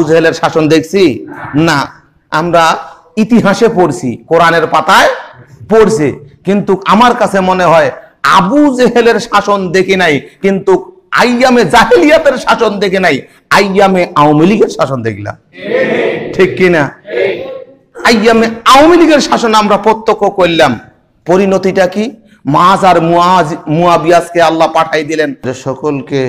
আবু জেহেলের শাসন দেখছি না, আমরা ইতিহাসে পড়ছি, কোরআনের পাতায় পড়ছি, কিন্তু আমার কাছে মনে হয় আবু জেহেলের শাসন দেখি নাই, কিন্তু আইয়ামে জাহেলিয়াতের শাসন দেখে নাই, আইয়ামে আওয়ামী লীগের শাসন দেখলাম। ঠিক কিনা? আইয়ামে আওয়ামী লীগের শাসন আমরা প্রত্যক্ষ করলাম। পরিণতিটা কি? মাজ আর মুয়াবিয়াসকে আল্লাহ পাঠাই দিলেন। সকলকে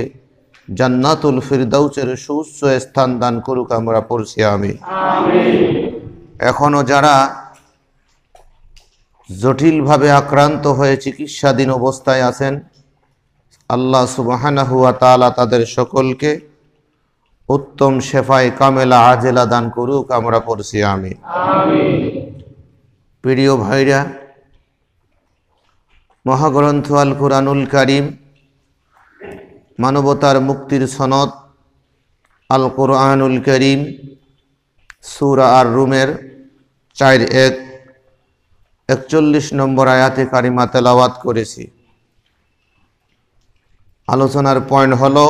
জান্নাতুল ফিরদাউসের সুউচ্চ স্থান দান করুক, আমরা পড়ছি আমিন। এখনো যারা জটিলভাবে আক্রান্ত হয়ে চিকিৎসাধীন অবস্থায় আছেন, আল্লাহ সুবহানাহু ওয়া তাআলা তাদের সকলকে উত্তম শেফায়ে কামেলা আজেলা দান করুক, আমরা পড়ছি আমিন। প্রিয় ভাইরা, মহাগ্রন্থ আল কুরআনুল কারীম, মানবতার মুক্তির সনদ আল কুরআনুল কারীম, সূরা আর রুমের 4:41 নম্বর আয়াতে কারিমা তেলাওয়াত করেছি। আলোচনার পয়েন্ট হলো,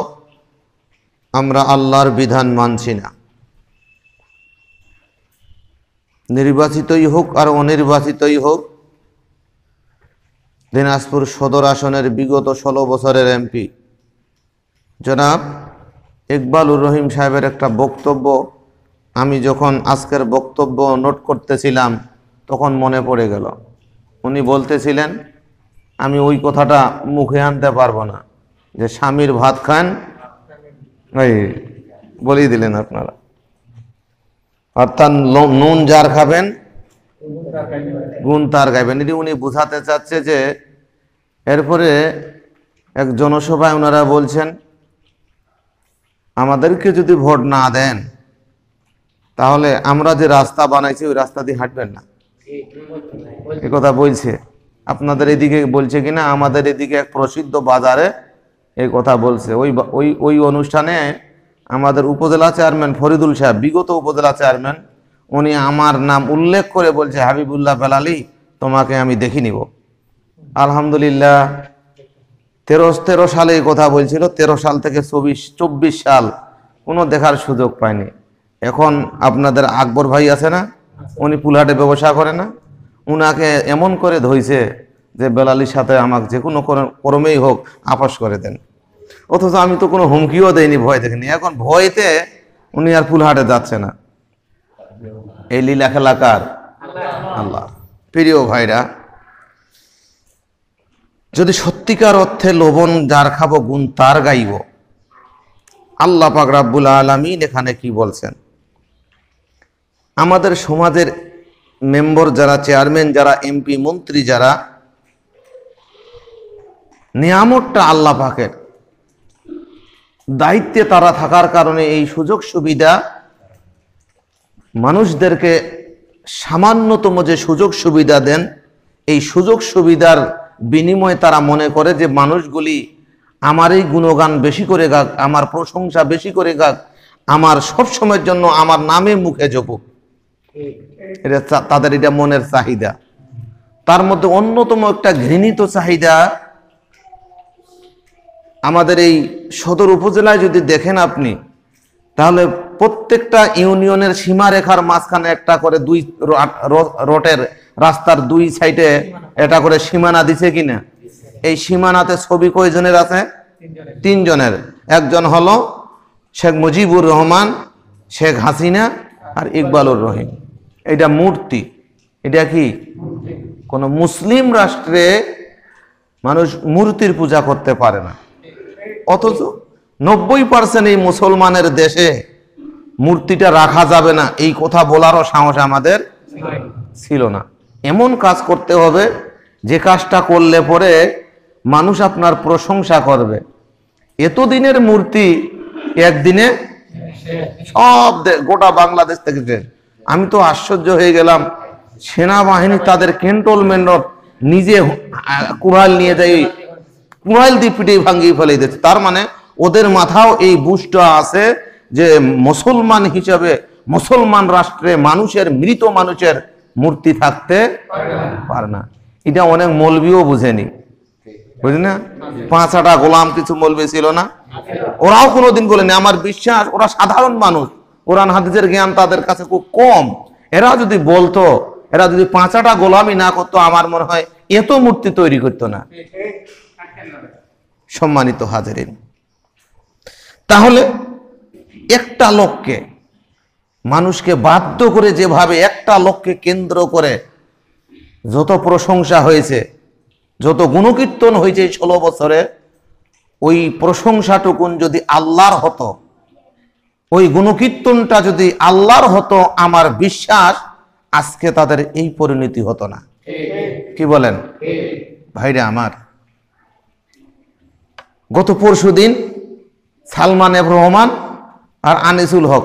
আমরা আল্লাহর বিধান মানছি না। নির্বাচিতই হোক আর অনির্বাচিতই হোক, দিনাজপুর সদর আসনের বিগত 16 বছরের এমপি জনাব ইকবালুর রহিম সাহেবের একটা বক্তব্য আমি যখন আজকের বক্তব্য নোট করতেছিলাম তখন মনে পড়ে গেল। উনি বলতেছিলেন, আমি ওই কথাটা মুখে আনতে পারবো না, যে স্বামীর ভাত খান, এই বলেই দিলেন আপনারা, অর্থাৎ নুন যার খাবেন গুণ তার গাইবেন। এটি উনি বুঝাতে চাচ্ছে যে, এরপরে এক জনসভায় ওনারা বলছেন, আমাদেরকে যদি ভোট না দেন তাহলে আমরা যে রাস্তা বানাইছি ওই রাস্তা দিয়ে হাঁটবেন না, এ কথা বলছে। আপনাদের এদিকে বলছে কিনা, আমাদের এদিকে এক প্রসিদ্ধ বাজারে এই কথা বলছে। ওই অনুষ্ঠানে আমাদের উপজেলা চেয়ারম্যান ফরিদুল সাহেব, বিগত উপজেলা চেয়ারম্যান, উনি আমার নাম উল্লেখ করে বলছে, হাবিবুল্লাহ বেলালি, তোমাকে আমি দেখে নিব। আলহামদুলিল্লাহ, 13 সালে এই কথা বলছিল, 13 সাল থেকে 24 সাল কোনো দেখার সুযোগ পায়নি। এখন আপনাদের আকবর ভাই আছে না, উনি পুলহাটে ব্যবসা করে না, উনাকে এমন করে ধইছে যে বেলালির সাথে আমাকে যে কোনো ক্রমেই হোক আপস করে দেন। অথচ আমি তো কোনো হুমকিও দেয়নি, ভয় দেখিনি। এখন ভয়তে উনি আর পুলহাটে যাচ্ছে না। এই লীলা খেলাকার আল্লাহ। প্রিয় ভাইরা, যদি সত্যিকার অর্থে লবণ যার খাবো গুণ তার গাইব, আল্লাহ পাক রাব্বুল আলামিন এখানে কি বলছেন? আমাদের সমাজের মেম্বার যারা, চেয়ারম্যান যারা, এমপি মন্ত্রী যারা, নিয়ামতটা আল্লাহ পাকের, দায়িত্বে তারা থাকার কারণে এই সুযোগ সুবিধা মানুষদেরকে সামান্যতম যে সুযোগ সুবিধা দেন, এই সুযোগ সুবিধার বিনিময়ে তারা মনে করে যে মানুষগুলি আমারই গুণগান বেশি করে গাক, আমার প্রশংসা বেশি করে গাক, আমার সব সময়ের জন্য আমার নামে মুখে জপুক। এটা তাদের এটা মনের চাহিদা। তার মধ্যে অন্যতম একটা ঘৃণিত চাহিদা, আমাদের এই সদর উপজেলায় যদি দেখেন আপনি, তাহলে প্রত্যেকটা ইউনিয়নের সীমারেখার মাঝখানে একটা করে দুই রোডের রাস্তার দুই সাইডে এটা করে সীমানা দিছে কিনা? এই সীমানাতে ছবি কয়জনের আছে? 3 জনের। একজন হলো শেখ মুজিবুর রহমান, শেখ হাসিনা আর ইকবালুর রহিম। এটা মূর্তি। এটা কি? কোন মুসলিম রাষ্ট্রে মানুষ মূর্তির পূজা করতে পারে না, অথচ 90% এই মুসলমানের দেশে মূর্তিটা রাখা যাবে না এই কথা বলারও সাহস আমাদের ছিল না। এমন কাজ করতে হবে যে কাজটা করলে পরে মানুষ আপনার প্রশংসা করবে। এতদিনের মূর্তি একদিনে সব গোটা বাংলাদেশ থেকে। আমি তো আশ্চর্য হয়ে গেলাম, সেনাবাহিনী তাদের ক্যান্টনমেন্ট নিজে কুড়াল নিয়ে যায়, কুড়াল দিয়ে পিঠে ভাঙ্গিয়ে ফেলে দিচ্ছে। তার মানে ওদের মাথাও এই বুঝটা আছে যে মুসলমান হিসাবে মুসলমান রাষ্ট্রে মানুষের, মৃত মানুষের মূর্তি থাকতে পারে না। এটা অনেক মৌলবিও বুঝেনি, বুঝলি না? 5-6টা গোলাম কিছু মৌলবি ছিল না, ওরাও কোনোদিন বলেনি। আমার বিশ্বাস ওরা সাধারণ মানুষ, কোরআন হাদিসের জ্ঞান তাদের কাছে খুব কম। এরা যদি বলতো, এরা যদি 5টা গোলামি না করতো, আমার মনে হয় এত মূর্তি তৈরি করতো না। সম্মানিত হাজিরিন, তাহলে একটা লোককে, মানুষকে বাধ্য করে যেভাবে একটা লোককে কেন্দ্র করে যত প্রশংসা হয়েছে, যত গুণকীর্তন হয়েছে 16 বছরে, ওই প্রশংসাটুকুন যদি আল্লাহর হতো, ওই গুণকীর্তনটা যদি আল্লাহর হতো, আমার বিশ্বাস আজকে তাদের এই পরিণতি হতো না। কি বলেন ভাইরা আমার? গত পরশুদিন সালমান এফ রহমান আর আনিসুল হক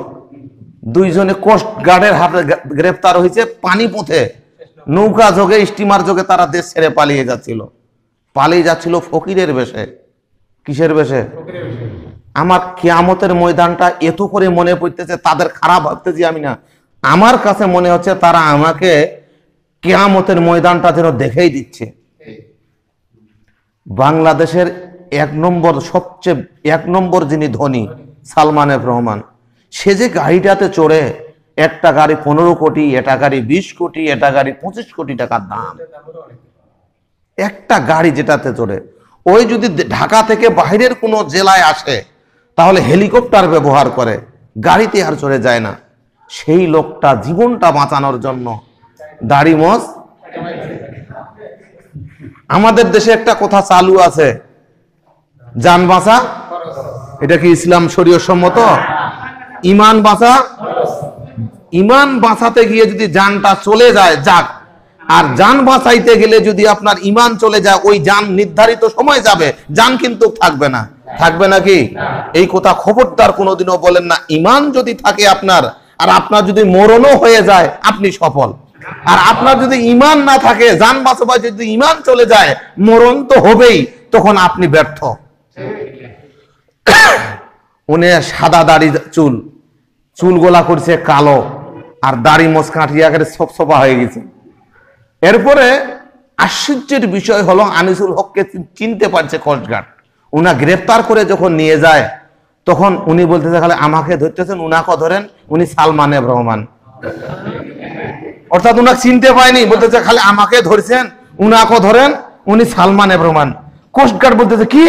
দুইজনে কোস্ট গার্ডের হাতে গ্রেফতার হয়েছে। পানিপথে নৌকা যোগে, স্টিমার যোগে তারা দেশ ছেড়ে পালিয়ে যাচ্ছিল ফকিরের বেশে। কিসের বেশে? আমার কিয়ামতের ময়দানটা এত করে মনে পড়তেছে, তাদের খারাপ ভাবতেছি আমি না, আমার কাছে মনে হচ্ছে তারা আমাকে কিয়ামতের ময়দানটা যেন দেখেই দিচ্ছে। বাংলাদেশের সবচেয়ে এক নম্বর যিনি ধনী, সালমান এফ রহমান, সে যে গাড়িটাতে চড়ে, একটা গাড়ি 15 কোটি, এটা গাড়ি 20 কোটি, এটা গাড়ি 25 কোটি টাকার দাম, একটা গাড়ি যেটাতে চড়ে, ওই যদি ঢাকা থেকে বাইরের কোনো জেলায় আসে তাহলে হেলিকপ্টার ব্যবহার করে, গাড়িতে আর চড়ে যায় না। সেই লোকটা জীবনটা বাঁচানোর জন্য দাড়ি মোছ। আমাদের দেশে একটা কথা চালু আছে, জান বাঁচা। এটা কি ইসলাম শরীয়ত সম্মত? ইমান বাঁচা। ইমান বাঁচাতে গিয়ে যদি জানটা চলে যায়, যাক। আর জান বাঁচাইতে গেলে যদি আপনার ইমান চলে যায়, ওই জান নির্ধারিত সময় যাবে, জান কিন্তু থাকবে না। থাকবে নাকি? এই কথা খবরদার কোনোদিনও বলেন না। ইমান যদি থাকে আপনার, আর আপনার যদি মরণও হয়ে যায়, আপনি সফল। আর আপনার যদি ইমান না থাকে, জান বাঁচাবার যদি ইমান চলে যায়, মরণ তো হবেই, তখন আপনি ব্যর্থ। উনি সাদা দাড়ি, চুল গোলা করছে কালো, আর দাড়ি মোছ কাটিয়া করে সপসপা হয়ে গেছে। এরপরে আশ্চর্যের বিষয় হলো, আনিসুল হককে চিনতে পারছে কোস্টগার্ড। উনা গ্রেফতার করে যখন নিয়ে যায়, তখন উনি বলতেছে, খালি আমাকে ধরতেছেন, উনাকে ধরেন, উনি সালমান এফ রহমান। অর্থাৎ উনাকে চিনতে পায়নি, বলতেছে খালি আমাকে ধরছেন, উনাকে ধরেন, উনি সালমান এফ রহমান। কোস্টগার্ড বলতেছে কি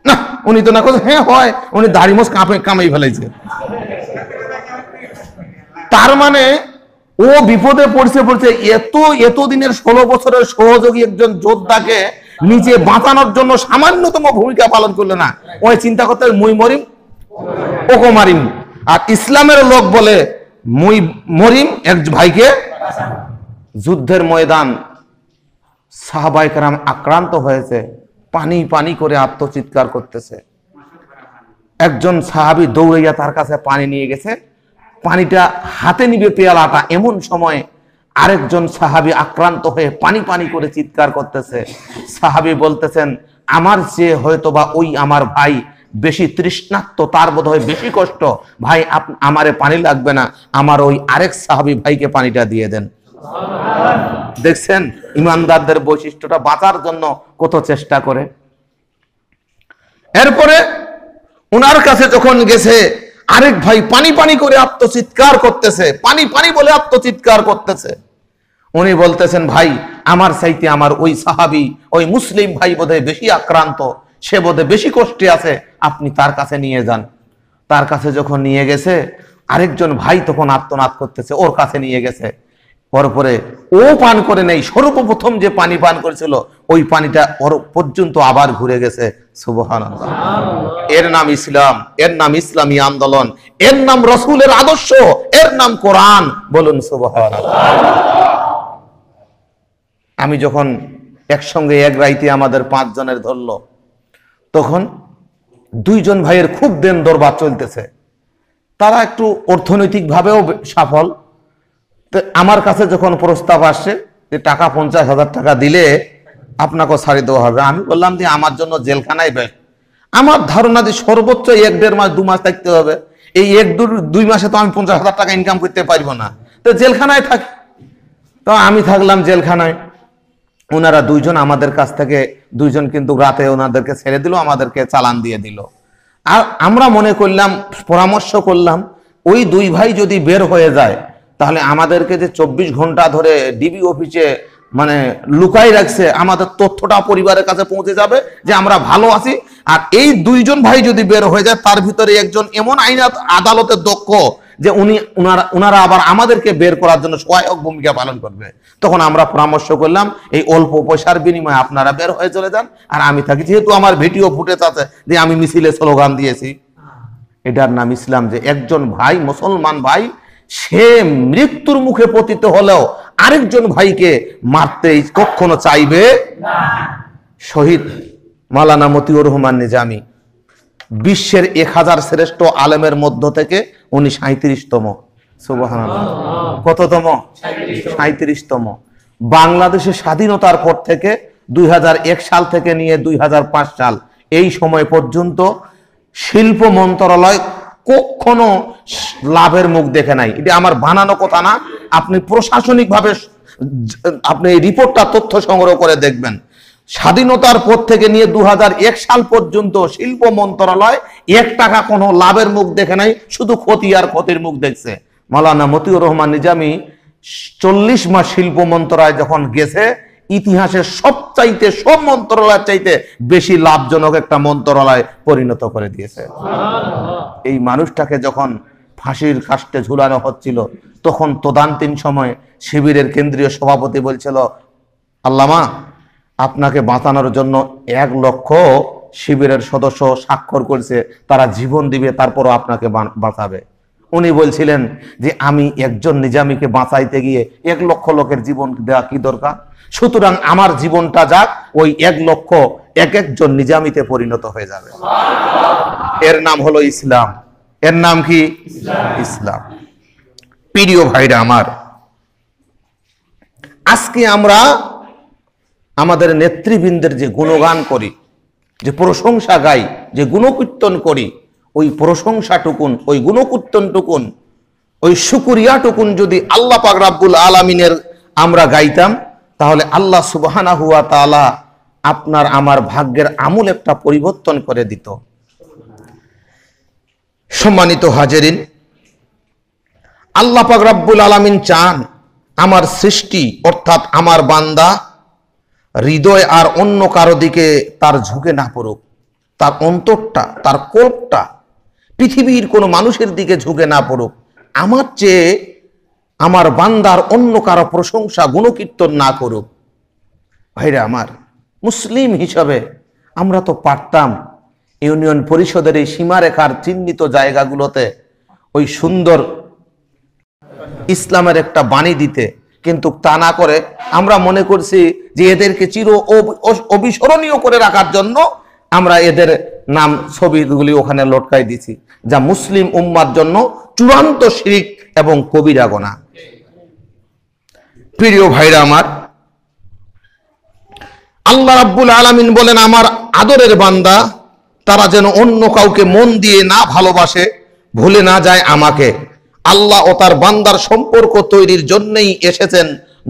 না, উনি তো না। হ্যাঁ হয়, উনি দাড়ি মোছ কামাই ফেলাইছে। তার মানে ও বিপদে পড়ছে। এতদিনের 16 বছরের সহযোগী একজন যোদ্ধাকে নিজে বাঁচানোর জন্য সামান্যতম ভূমিকা পালন করলো না। ওই চিন্তা করতে মুই মরিম ওকে মারিম। আর ইসলামের লোক বলে মুই মরিম এক ভাইকে। যুদ্ধের ময়দান, সাহাবায়ে কেরাম আক্রান্ত হয়েছে, পানি পানি করে আত্মচিৎকার করতেছে। একজন সাহাবী দৌড়াইয়া তার কাছে পানি নিয়ে গেছে, পানিটা হাতে নিবে পেয়ালাটা, এমন সময় আরেকজন সাহাবী আক্রান্ত হয়ে পানি পানি করে চিৎকার করতেছে। সাহাবী বলতেছেন, আমার চেয়ে হয়তোবা ওই আমার ভাই বেশি তৃষ্ণার্ত, তার বোধহয় বেশি কষ্ট, ভাই আমারে পানি লাগবে না, আমার ওই আরেক সাহাবী ভাইকে পানিটা দিয়ে দেন। দেখছেন ইমানদারদের বৈশিষ্ট্যটা, বাঁচার জন্য কত চেষ্টা করে। এরপরে উনার কাছে যখন গেছে, আরেক ভাই পানি পানি করে আত্মচিৎকার করতেছে, পানি পানি বলে আত্মচিৎকার করতেছে। উনি বলতেছেন, ভাই আমার চাইতে আমার ওই সাহাবী, ওই মুসলিম ভাই বোধহয় বেশি আক্রান্ত, সে বোধহয় বেশি কষ্টে আছে, আপনি তার কাছে নিয়ে যান। তার কাছে যখন নিয়ে গেছে, আরেকজন ভাই তখন আর্তনাদ করতেছে, ওর কাছে নিয়ে গেছে। পরে ও পান করে নেই, সর্বপ্রথম যে পানি পান করেছিল ওই পানিটা ওর পর্যন্ত আবার ঘুরে গেছে। সুবহানাল্লাহ। এর নাম ইসলাম, এর নাম ইসলামী আন্দোলন, এর নাম রাসূলের আদর্শ, এর নাম কোরআন। বলুন সুবহানাল্লাহ। আমি যখন একসঙ্গে এক রাইতে আমাদের 5 জনের ধরলো, তখন 2 জন ভাইয়ের খুব দেন দরবার চলতেছে, তারা একটু অর্থনৈতিক ভাবেও সফল। তো আমার কাছে যখন প্রস্তাব আসছে যে টাকা 50,000 টাকা দিলে আপনাকে ছাড়ি দেওয়া হবে, আমি বললাম যে আমার জন্য জেলখানায় বেশ। আমার ধারণা যে সর্বোচ্চ 1-1.5 মাস 2 মাস থাকতে হবে, এই 1-2 মাসে তো আমি 50,000 টাকা ইনকাম করতে পারবো না, তো জেলখানায় থাকি। তো আমি থাকলাম জেলখানায়। ওনারা 2 জন আমাদের কাছ থেকে 2 জন কিন্তু রাতে ওনাদেরকে ছেড়ে দিল, আমাদেরকে চালান দিয়ে দিল। আর আমরা মনে করলাম, পরামর্শ করলাম ওই দুই ভাই যদি বের হয়ে যায় তাহলে আমাদেরকে যে 24 ঘন্টা ধরে ডিবি অফিসে মানে লুকাই রাখছে, আমাদের তথ্যটা পরিবারের কাছে পৌঁছে যাবে যে আমরা ভালো আছি। আর এই দুইজন ভাই যদি বের হয়ে যায়, তার ভিতরে একজন এমন আইন আদালতের দক্ষ যে উনারা আবার আমাদেরকে বের করার জন্য সহায়ক ভূমিকা পালন করবে। তখন আমরা পরামর্শ করলাম এই অল্প পয়সার বিনিময়ে আপনারা বের হয়ে চলে যান, আর আমি থাকি। যেহেতু আমার ভিডিও ফুটেজ আছে যে আমি মিছিলে স্লোগান দিয়েছি, এটার নাম ইসলাম। যে একজন ভাই, মুসলমান ভাই, সে মৃত্যুর মুখে পতিত হলেও আরেকজন ভাইকে মারতে কখনো চাইবে না। শহীদ মাওলানা মতিউর রহমান নিজামী বিশ্বের 1000 শ্রেষ্ঠ আলেমের মধ্য থেকে উনি 37তম। সুবহানাল্লাহ। কততম? 37তম। বাংলাদেশের স্বাধীনতার পর থেকে 2001 সাল থেকে নিয়ে 2005 সাল এই সময় পর্যন্ত শিল্প মন্ত্রণালয় কখনো লাভের মুখ দেখে নাই। এটা আমার বানানো কথা না, আপনি প্রশাসনিকভাবে আপনি এই রিপোর্টটা তথ্য সংগ্রহ করে দেখবেন। স্বাধীনতার পর থেকে নিয়ে 2001 সাল পর্যন্ত শিল্প মন্ত্রণালয় 1 টাকা কোনো লাভের মুখ দেখে নাই, শুধু ক্ষতি আর ক্ষতির মুখ দেখছে। মাওলানা মতিউর রহমান নিজামী 40 মাস শিল্প মন্ত্রণালয় যখন গেছে, ইতিহাসের সব মন্ত্রণালয়ের চাইতে বেশি লাভজনক একটা মন্ত্রণালয় পরিণত করে দিয়েছে। এই মানুষটাকে যখন ফাঁসির কাস্টে ঝুলানো হচ্ছিল, তখন তদানীন্তন সময় শিবিরের কেন্দ্রীয় সভাপতি বলছিল, আল্লামা আপনাকে বাঁচানোর জন্য 1 লক্ষ শিবিরের সদস্য স্বাক্ষর করেছে, তারা জীবন দিবে, তারপরও আপনাকে বাঁচাবে। উনি বলছিলেন যে আমি একজন নিজামীকে বাঁচাইতে গিয়ে 1 লক্ষ লোকের জীবন দেওয়া কি দরকার, সুতরাং আমার জীবনটা যাক, ওই 1 লক্ষ একজন নিজামীতে পরিণত হয়ে যাবে। এর নাম হলো ইসলাম। এর নাম কি? ইসলাম। প্রিয় ভাইরা আমার, আজকে আমরা আমাদের নেতৃবৃন্দের যে গুণগান করি, যে প্রশংসা গাই, যে গুণকীর্তন করি, ওই প্রশংসাটুকুন, ওই গুণকীর্তনটুকুন, ওই শুকরিয়াটুকুন যদি আল্লাহ পাক রাব্বুল আলামিনের আমরা গাইতাম, তাহলে আল্লাহ সুবহানাহু ওয়া তাআলা আপনার আমার ভাগ্যের আমূল একটা পরিবর্তন করে দিত। সম্মানিত হাজেরিন, আল্লাহ পাক রাব্বুল আলামিন চান আমার সৃষ্টি অর্থাৎ আমার বান্দা হৃদয় আর অন্য কারো দিকে তার ঝুঁকে না পড়ুক, তার অন্তরটা, তার কোপটা পৃথিবীর কোনো মানুষের দিকে ঝুঁকে না পড়ুক। আমার চেয়ে আমার বান্দার অন্য কারো প্রশংসা গুণকীর্তন না করুক। ভাইরা আমার, মুসলিম হিসাবে আমরা তো পারতাম ইউনিয়ন পরিষদের এই সীমারেখার চিহ্নিত জায়গাগুলোতে ওই সুন্দর ইসলামের একটা বাণী দিতে, কিন্তু তা না করে আমরা মনে করছি যে এদেরকে চির অবিস্মরণীয় করে রাখার জন্য আমরা এদের নাম ছবিগুলি ওখানে লটকাই দিছি, যা মুসলিম উম্মার জন্য চূড়ান্ত শিরক এবং কবিরা গুনাহ। প্রিয় ভাইরা আমার, আল্লাহ রাব্বুল আলামিন বলেন, আমার আদরের বান্দা তারা যেন অন্য কাউকে মন দিয়ে না ভালোবাসে, ভুলে না যায় আমাকে। আল্লাহ ও তার বান্দার সম্পর্ক তৈরির জন্যই এসেছেন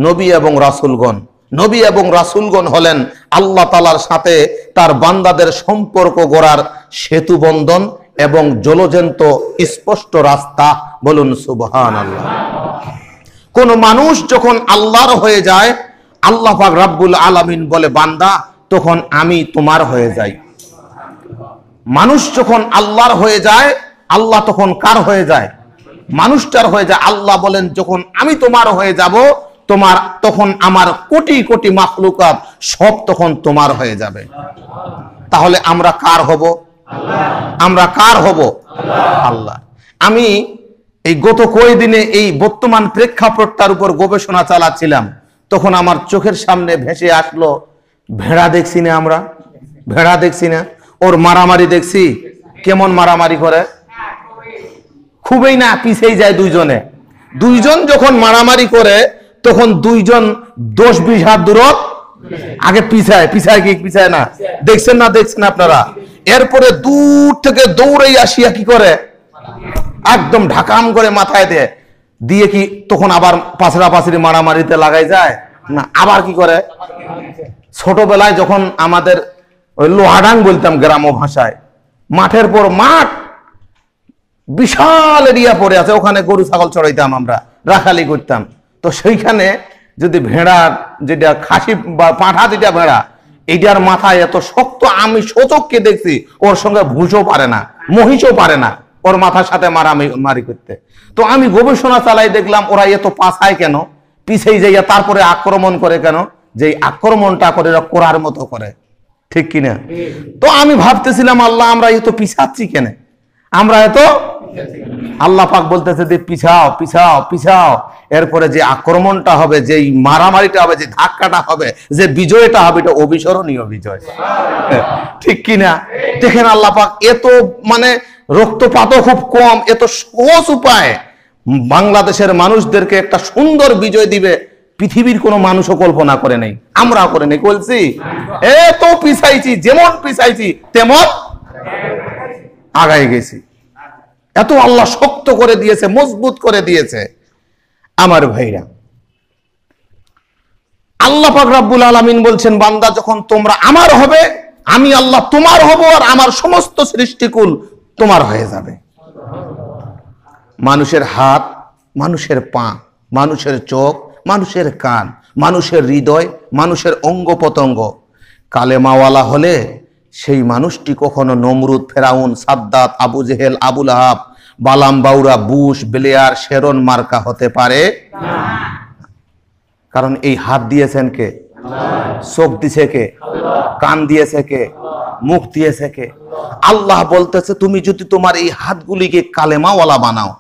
নবী এবং রাসূলগণ। নবী এবং রাসূলগণ হলেন আল্লাহ তাআলার সাথে তার বান্দাদের সম্পর্ক গড়ার সেতু বন্ধন এবং জলজন্ত স্পষ্ট রাস্তা। বলুন সুবহানাল্লাহ। কোন মানুষ যখন আল্লাহর হয়ে যায়, আল্লাহ পাক রাব্বুল আলামিন বলে, বান্দা তখন আমি তোমার হয়ে যাই। মানুষ যখন আল্লাহর হয়ে যায়, আল্লাহ তখন কার হয়ে যায়? মানুষটার হয়ে যায়। আল্লাহ বলেন, যখন আমি তোমার হয়ে যাব, তোমার তখন আমার কোটি কোটি মাখলুকাত সব তখন তোমার হয়ে যাবে। তাহলে আমরা কার হব? আমরা কার হব? আল্লাহ। আমি এই গত কয়েকদিনে এই বর্তমান প্রেক্ষাপটটার উপর গবেষণা চালাচ্ছিলাম, তখন আমার চোখের সামনে ভেসে আসলো, ভেড়া দেখছি না আমরা? ভেড়া দেখছি না? ওর মারামারি দেখছি, কেমন মারামারি করে, খুবই না পিছেই যায় দুইজনে। দুইজন যখন মারামারি করে তখন দুইজন 10-20 হাত দূরত আগে পিছায়, পিছায় কি পিছায় না? দেখছেন না? দেখছেন আপনারা? এরপরে দূর থেকে দৌড়ে আসিয়া কি করে, একদম ঢাকাম করে মাথায় দেয়, দিয়ে কি তখন আবার পাছড়াপাছড়ি মারামারিতে লাগাই যায় না? আবার কি করে, ছোটবেলায় যখন আমাদের ওই লোহাডাং বলতাম গ্রাম্য ভাষায়, মাঠের পর মাঠ, বিশাল এরিয়া পড়ে আছে, ওখানে গরু ছাগল চড়াইতাম, আমরা রাখালি করতাম। তো সেইখানে যদি ভেড়া, যেটা খাসি বা পাঁঠা যেটা ভেড়া, এইটার মাথায় এত শক্ত, আমি সচককে দেখছি, ওর সঙ্গে ভুষও পারে না, মহিষও পারে না ওর মাথার সাথে মারামারি করতে। তো আমি গবেষণা চালাই, দেখলাম ওরা এত পাছায় কেন, পিছিয়ে যাইয়া তারপরে আক্রমণ করে কেন, যে আক্রমণটা করে করার মতো করে, ঠিক কিনা? তো আমি ভাবতেছিলাম, আল্লাহ আমরা এত পিছাচ্ছি কেন, আমরা এত, আল্লাহ পাক বলতেছে যে পিছাও পিছাও পিছাও, এরপরে যে আক্রমণটা হবে, যে মারামারিটা হবে, যে ধাক্কাটা হবে, যে বিজয়টা হবে, এটা অবিস্মরণীয় বিজয়, ঠিক কিনা? দেখেন আল্লাহ পাক এত মানে রক্তপাতও খুব কম, এত সহজ উপায় বাংলাদেশের মানুষদেরকে একটা সুন্দর বিজয় দিবে, পৃথিবীর কোনো মানুষও কল্পনা করে নাই, আমরাও করে নাই। বলছি এত পিছাইছি, যেমন পিছাইছি তেমন আগায় গেছি, এত আল্লাহ শক্ত করে দিয়েছে, মজবুত করে দিয়েছে। আমার ভাইরা, আল্লাহ পাক রব্বুল আলামিন বলছেন, বান্দা যখন তোমরা আমার হবে, আমি আল্লাহ তোমার হব, আর আমার সমস্ত সৃষ্টিকুল তোমার হয়ে যাবে। মানুষের হাত, মানুষের পা, মানুষের চোখ, মানুষের কান, মানুষের হৃদয়, মানুষের অঙ্গ প্রত্যঙ্গ কালেমাওয়ালা হলে সেই মানুষটি কখনো নমরুদ, ফেরাউন, সাদ্দাত, আবু জেহেল, আবুল আহাব, বালাম, বাউরা, বুশ, ব্লেয়ার, শেরন মার্কা হতে পারে না। কারণ এই হাত দিয়েছেন কে? চোখ দিয়েছে কে? কান দিয়েছে কে? মুখ দিয়েছে কে? আল্লাহ বলতেছে, তুমি যদি তোমার এই হাতগুলিকে কালেমাওয়ালা বানাও,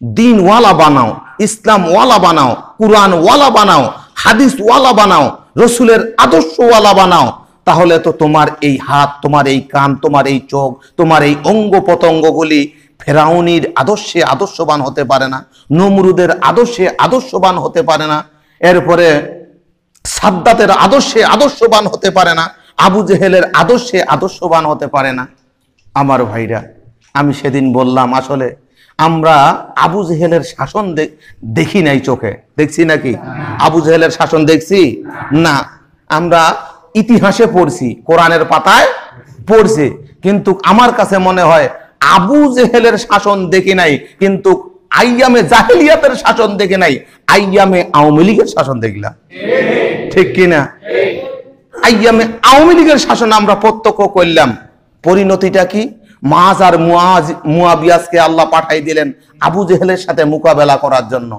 দিনওয়ালা বানাও, ইসলাম ওয়ালা বানাও, কুরআন ওয়ালা বানাও, হাদিস ওয়ালা বানাও, রসুলের আদর্শ ওয়ালা বানাও, তাহলে তো তোমার এই হাত, তোমার এই কান, তোমার এই চোখ, তোমার এই অঙ্গ প্রত্যঙ্গগুলি ফেরাউনির আদর্শে আদর্শবান হতে পারে না, নমরুদের আদর্শে আদর্শবান হতে পারে না, এরপরে সাদ্দাতের আদর্শে আদর্শবান হতে পারে না, আবু জেহেলের আদর্শে আদর্শবান হতে পারে না। আমার ভাইরা, আমি সেদিন বললাম, আসলে আমরা আবু জেহেলের শাসন দেখি নাই চোখে, দেখছি নাকি? আবু জেহেলের শাসন দেখছি না, আমরা ইতিহাসে পড়ছি, কোরআনের পাতায় পড়ছি, কিন্তু আমার কাছে মনে হয় আবু জেহেলের শাসন দেখি নাই, কিন্তু আইয়ামে জাহেলিয়াতের শাসন দেখে নাই, আইয়ামে আওয়ামী লীগের শাসন দেখলাম, ঠিক কিনা? আইয়ামে আওয়ামী লীগের শাসন আমরা প্রত্যক্ষ করলাম। পরিণতিটা কি? মাজ আর মুয়াবিয়াসকে আল্লাহ পাঠাই দিলেন আবু জেহেলের সাথে মোকাবেলা করার জন্য।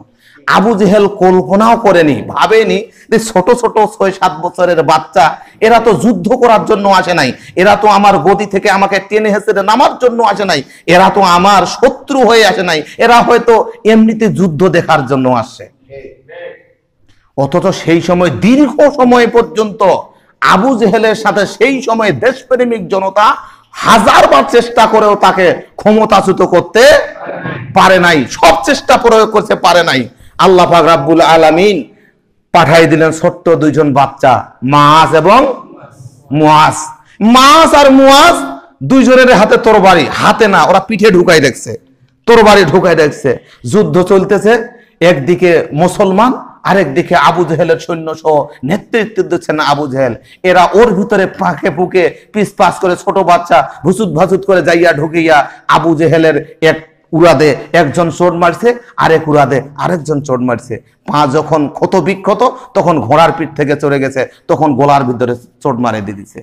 আবু জেহেল কল্পনাও করেনি, ভাবেনি যে ছোট ছোট 6-7 বছরের বাচ্চা, এরা তো যুদ্ধ করার জন্য আসে নাই, এরা তো আমার গদি থেকে আমাকে টেনে হেসড়ে নামার জন্য আসে নাই, এরা তো আমার শত্রু হয়ে আসে নাই, এরা হয়তো এমনিতে যুদ্ধ দেখার জন্য আসছে। অথচ সেই সময় দীর্ঘ সময় পর্যন্ত আবু জেহেলের সাথে সেই সময় দেশপ্রেমিক জনতা হাজারবার চেষ্টা করেও তাকে ক্ষমতাচ্যুত করতে পারে নাই, সব চেষ্টা প্রয়োগ করতে পারে নাই। আল্লাহ পাক রব্বুল আলামিন পাঠাই দিলেন ছোট্ট 2 জন বাচ্চা, মাস এবং মুয়াজ। মাস আর মুয়াজ 2 জনের হাতে তরবারি, হাতে না, ওরা পিঠে ঢুকাই দেখছে, তরবারি ঢুকাই দেখছে, যুদ্ধ চলতেছে, একদিকে মুসলমান, আরেকদিকে আবু জেহেলের সৈন্য সহ নেতৃত্ব দিচ্ছেন আবু জেহেল। এরা ওর ভিতরে ফাঁকে ফুকে পিস পাস করে ছোট বাচ্চা ভুসুত ভাসুত করে যাইয়া ঢুকিয়া আবু জেহেলের এক উড়াদে একজন চোট মারছে, আরেক উড়াদে আরেকজন চোট মারছে। পা যখন ক্ষত বিক্ষত, তখন ঘোড়ার পিঠ থেকে চড়ে গেছে, তখন গোলার ভিতরে চোট মারে দিয়ে দিছে।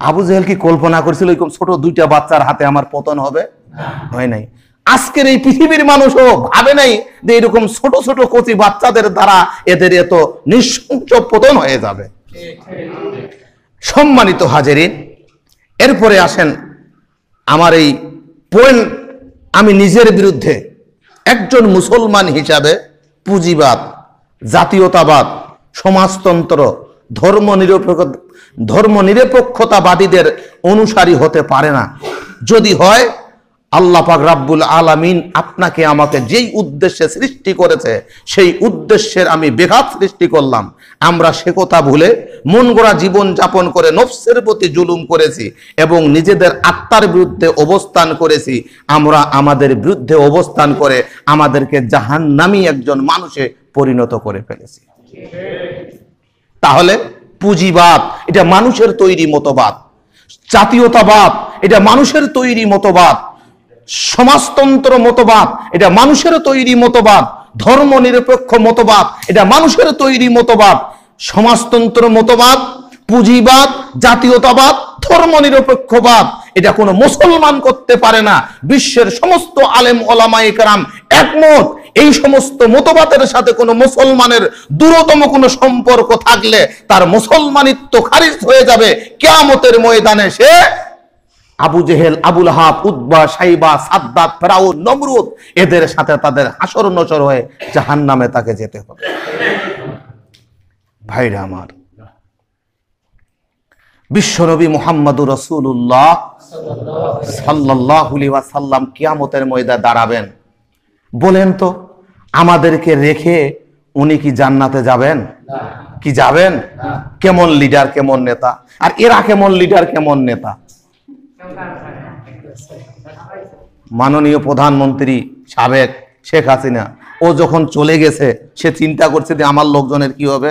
আবু জেহেল কি কল্পনা করেছিল এরকম ছোট 2টা বাচ্চার হাতে আমার পতন হবে? হয় নাই। আজকের এই পৃথিবীর মানুষও ভাবে নাই যে এরকম ছোট ছোট কচি বাচ্চাদের দ্বারা এদের এত নিঃশংস পতন হয়ে যাবে। সম্মানিত হাজেরিন, এরপরে আসেন আমার এই পয়েন্ট, আমি নিজের বিরুদ্ধে একজন মুসলমান হিসাবে পুঁজিবাদ, জাতীয়তাবাদ, সমাজতন্ত্র, ধর্মনিরপেক্ষতাবাদীদের অনুসারী হতে পারে না। যদি হয়, আল্লাহ পাক রব্বুল আলামিন আপনাকে আমাকে যেই উদ্দেশ্যে সৃষ্টি করেছে সেই উদ্দেশ্যের আমি বেঘাত সৃষ্টি করলাম। আমরা সে কথা ভুলে মন গড়া জীবন যাপন করে নফসের প্রতি জুলুম করেছি এবং নিজেদের আত্মার বিরুদ্ধে অবস্থান করেছি। আমরা আমাদের বিরুদ্ধে অবস্থান করে আমাদেরকে জাহান্নামী একজন মানুষে পরিণত করে ফেলেছি। তাহলে পুঁজিবাদ এটা মানুষের তৈরি মতবাদ, জাতীয়তাবাদ এটা মানুষের তৈরি মতবাদ, সমাজতন্ত্র মতবাদ এটা মানুষের তৈরি মতবাদ, ধর্ম নিরপেক্ষ মতবাদ এটা মানুষের তৈরি মতবাদ, সমাজতন্ত্র মতবাদ, পুঁজিবাদ, জাতীয়তাবাদ, ধর্ম নিরপেক্ষবাদ এটা কোনো মুসলমান করতে পারে না। বিশ্বের সমস্ত আলেম ওলামায়ে কেরাম একমত, এই সমস্ত মতবাদের সাথে কোনো মুসলমানের দূরতম কোনো সম্পর্ক থাকলে তার মুসলমানিত্ব খারিজ হয়ে যাবে। কিয়ামতের ময়দানে সে আবু জেহেল, আবুল আহাব, উতবা, সাইবা, সাদ্দাত, ফেরাউন, নমরুদ এদের সাথে তাদের হাসর নশর হয়ে জাহান্নামে তাকে যেতে হবে। ভাইরা আমার, বিশ্বনবী মুহাম্মদুর রাসূলুল্লাহ সাল্লাল্লাহু আলাইহি ওয়াসাল্লাম কিয়ামতের ময়দানে দাঁড়াবেন। বলেন তো, আমাদেরকে রেখে উনি কি জান্নাতে যাবেন? কি যাবেন? কেমন লিডার, কেমন নেতা, আর এরা কেমন লিডার, কেমন নেতা। মাননীয় প্রধানমন্ত্রী সাবেক শেখ হাসিনা, ও যখন চলে গেছে সে চিন্তা করছে যে আমার লোকজনের কি হবে।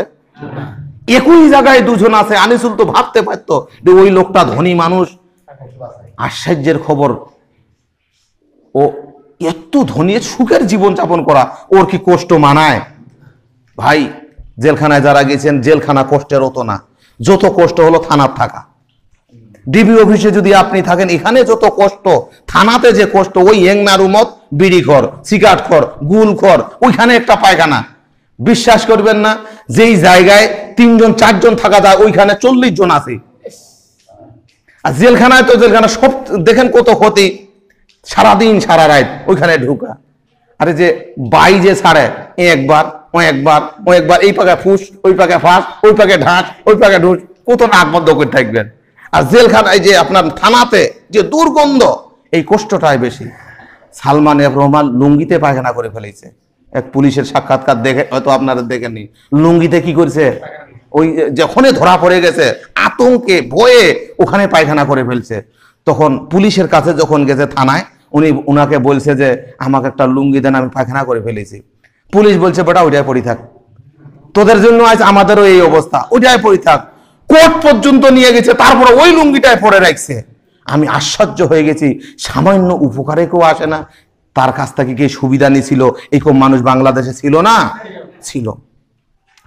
একই জায়গায় দুজন আছে, আনিসুল তো ভাবতে পারতো যে ওই লোকটা ধনী মানুষ। আশ্চর্যের খবর, ও এত ধনী, সুখের জীবন যাপন করা ওর কি কষ্ট মানায়? ভাই, জেলখানায় যারা গেছেন, জেলখানা কষ্টের হতো না, যত কষ্ট হলো থানার থাকা। ডিবি অফিসে যদি আপনি থাকেন, এখানে যত কষ্ট, থানাতে যে কষ্ট, ওই এংনার উমত, বিড়ি খর, সিগারেট খর, গুল খর, ওইখানে একটা পায়খানা। বিশ্বাস করবেন না, যেই জায়গায় 3 জন 4 জন থাকা যায় ওইখানে 40 জন আছে। আর জেলখানায় তো জেলখানা সব দেখেন কত ক্ষতি, সারাদিন সারা রাত ওইখানে ঢুকা। আরে যে বাই যে ছাড়ে, একবার ও একবার ও একবার, এই পাকে ফুস, ওই পাকে ফাঁস, ওই পাকে ঢাস, ওই পাকে ঢুস, কত নাক বন্ধ করে থাকবেন। আর জেলখানায় যে আপনার থানাতে যে দুর্গন্ধ, এই কষ্টটাই বেশি। সালমান এফ রহমান লুঙ্গিতে পায়খানা করে ফেলেছে। এক পুলিশের সাক্ষাৎকার দেখে হয়তো আপনারা দেখেননি, লুঙ্গিতে কি করেছে, ওই যখনই ধরা পড়ে গেছে আতঙ্কে ভয়ে ওখানে পায়খানা করে ফেলছে। তখন পুলিশের কাছে যখন গেছে থানায়, উনাকে বলছে যে আমাকে একটা লুঙ্গি দেন, আমি পায়খানা করে ফেলেছি। পুলিশ বলছে বেটা ওইটাই পড়ি থাক, তোদের জন্য আজ আমাদেরও এই অবস্থা, ওইটাই পড়ি থাক। কোর্ট পর্যন্ত নিয়ে গেছে, তারপরে ওই লুঙ্গিটাই পরে রাখছে। আমি আশ্চর্য হয়ে গেছি, সামান্য উপকারে কেউ আসে না, তার কাছ থেকে কি সুবিধা নিছিল? এইরকম মানুষ বাংলাদেশে ছিল না? ছিল।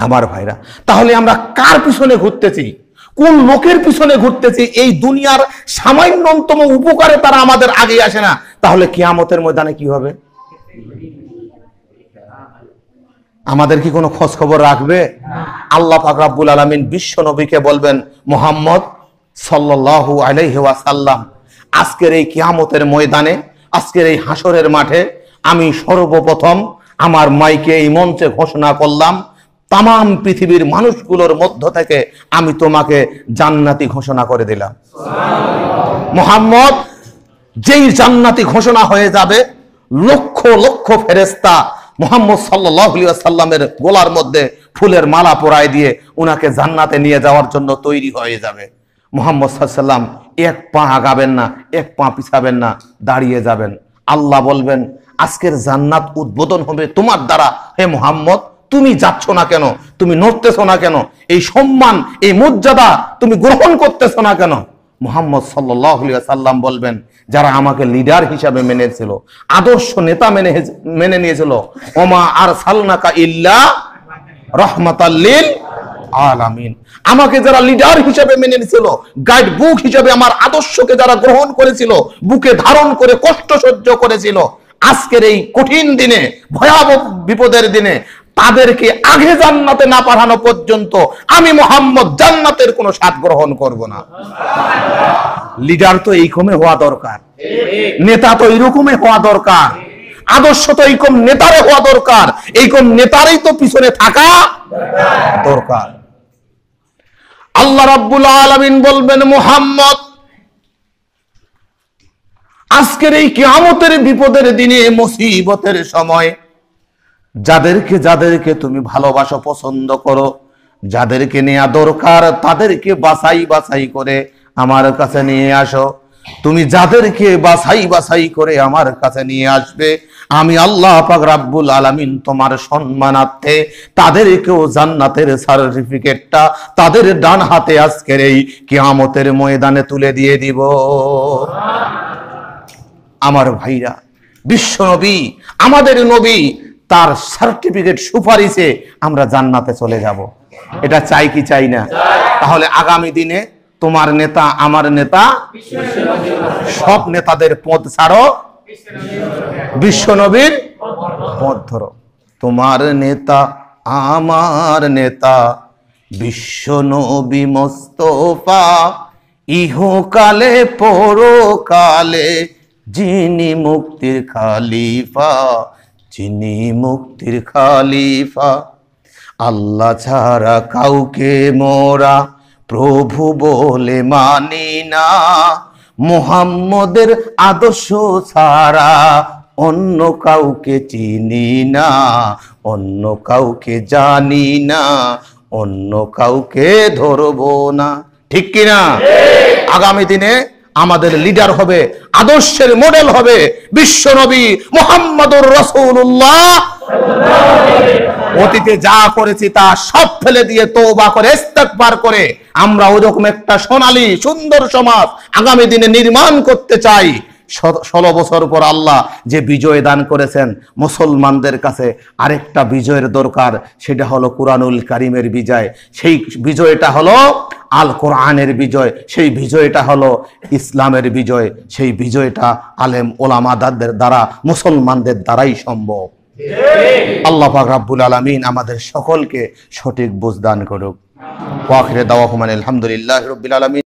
আমার ভাইরা, তাহলে আমরা কার পিছনে ঘুরতেছি, কোন লোকের পিছনে ঘুরতেছি? এই দুনিয়ার সামান্যতম উপকারে তারা আমাদের আগে আসে না, তাহলে কিয়ামতের ময়দানে কি হবে? আমাদের কি কোনো খোঁজ খবর রাখবে? আল্লাহ পাক রব্বুল আলামিন বিশ্ব নবীকে বলবেন, মুহাম্মদ সাল্লাল্লাহু আলাইহি ওয়াসাল্লাম, আজকের এই কিয়ামতের ময়দানে, আজকের এই হাসরের মাঠে আমি সর্বপ্রথম আমার মাইকে এই মঞ্চে ঘোষণা করলাম, তাম পৃথিবীর মানুষগুলোর মধ্য থেকে আমি তোমাকে জান্নাতি ঘোষণা করে দিলাম। মুহাম্মদ, যেই জান্নাতি ঘোষণা হয়ে যাবে, লক্ষ লক্ষ ফেরেশতা মুহাম্মদ সাল্লাল্লাহু আলাইহি ওয়াসাল্লামের গলার মধ্যে ফুলের মালা পরায় দিয়ে উনাকে জান্নাতে নিয়ে যাওয়ার জন্য তৈরি হয়ে যাবে। মুহাম্মদ সাল্লাল্লাহু আলাইহি ওয়াসাল্লাম এক পা আগাবেন না, এক পা পিছাবেন না, দাঁড়িয়ে যাবেন। আল্লাহ বলবেন, আজকের জান্নাত উদ্বোধন হবে তোমার দ্বারা। হে মুহাম্মদ, তুমি যাচ্ছ না কেন? তুমি নড়তেছো না কেন? এই সম্মান, এই মর্যাদা তুমি গ্রহণ করতেছো না কেন? মুহাম্মদ সাল্লাল্লাহু আলাইহি ওয়াসাল্লাম বলবেন, যারা আমাকে লিডার হিসাবে মেনেছিল, আদর্শ নেতা মেনে নিয়েছিল, ওমা আরসালনাকা ইল্লা রাহমাতাল লিল আলামিন, আমাকে যারা লিডার হিসেবে মেনে নিয়েছিল, গাইড বুক হিসেবে আমার আদর্শকে যারা গ্রহণ করেছিল, বুকে ধারণ করে কষ্ট সহ্য করেছিল, আজকের এই কঠিন দিনে, ভয়াবহ বিপদের দিনে তাদেরকে আগে জান্নাতে না পাঠানো পর্যন্ত আমি মুহাম্মদ জান্নাতের কোনো স্বাদ গ্রহণ করব না। লিডার তো এইরকমই হওয়া দরকার, নেতা তো এইরকমই হওয়া দরকার, আদর্শ তো এইরকম নেতারে হওয়া দরকার, এইরকম নেতারই তো পিছনে থাকা দরকার। আল্লাহ রাব্বুল আলামিন বলবেন, মুহাম্মদ, আজকের এই কিয়ামতের বিপদের দিনে, মুসিবতের সময় যাদেরকে যাদেরকে তুমি ভালোবাসো, পছন্দ করো, যাদেরকে নেওয়া দরকার তাদেরকে বাছাই বাছাই করে আমার কাছে নিয়ে আসো। তুমি যাদেরকে বাছাই বাছাই করে আমার কাছে নিয়ে আসবে, আমি আল্লাহ পাক রব্বুল আলামিন তোমার সম্মানার্থে তাদেরকেও জান্নাতের সার্টিফিকেটটা তাদের ডান হাতে আজকের এই কিয়ামতের ময়দানে তুলে দিয়ে দিব। আমার ভাইরা, বিশ্ব নবী, আমাদের নবী, তার সার্টিফিকেট সুপারিশে আমরা জান্নাতে চলে যাব। এটা চাই কি চাই না? তাহলে আগামী দিনে তোমার নেতা, আমার নেতা, সব নেতাদের পদ ছাড়ো, বিশ্ব নবীর পদ ধরো। তোমার নেতা, আমার নেতা, বিশ্ব নবী মোস্তফা, ইহকালে পরকালে যিনি মুক্তির খালিফা, যিনি মুক্তির খালিফা। আল্লাহ ছাড়া কাউকে মোরা প্রভু বলে মানি না, মুহাম্মদের আদর্শ ছাড়া অন্য কাউকে চিনি না, অন্য কাউকে জানি না, অন্য কাউকে ধরবো না। ঠিক কিনা? আগামী দিনে আমাদের লিডার হবে, আদর্শের মডেল হবে বিশ্ব নবী মুহাম্মদুর রাসূলুল্লাহ। অতীতে যা করেছি তা সব ফেলে দিয়ে তওবা করে ইস্তেগফার করে আমরা ওইরকম একটা সোনালী সুন্দর সমাজ আগামী দিনে নির্মাণ করতে চাই। 16 বছর পর আল্লাহ যে বিজয় দান করেছেন মুসলমানদের কাছে, আরেকটা বিজয়ের দরকার, সেটা হলো কুরআনুল কারীমের বিজয়। সেই বিজয়টা হলো আল কোরআনের বিজয়, সেই বিজয়টা হলো ইসলামের বিজয়, সেই বিজয়টা আলেম ওলামাদের দ্বারা, মুসলমানদের দ্বারাই সম্ভব। আল্লাহ পাক রব্বুল আলামিন আমাদের সকলকে সঠিক বুঝ দান করুক। ওয়া আখিরু দাওয়াহুম আলহামদুলিল্লাহি রাব্বিল আলামিন।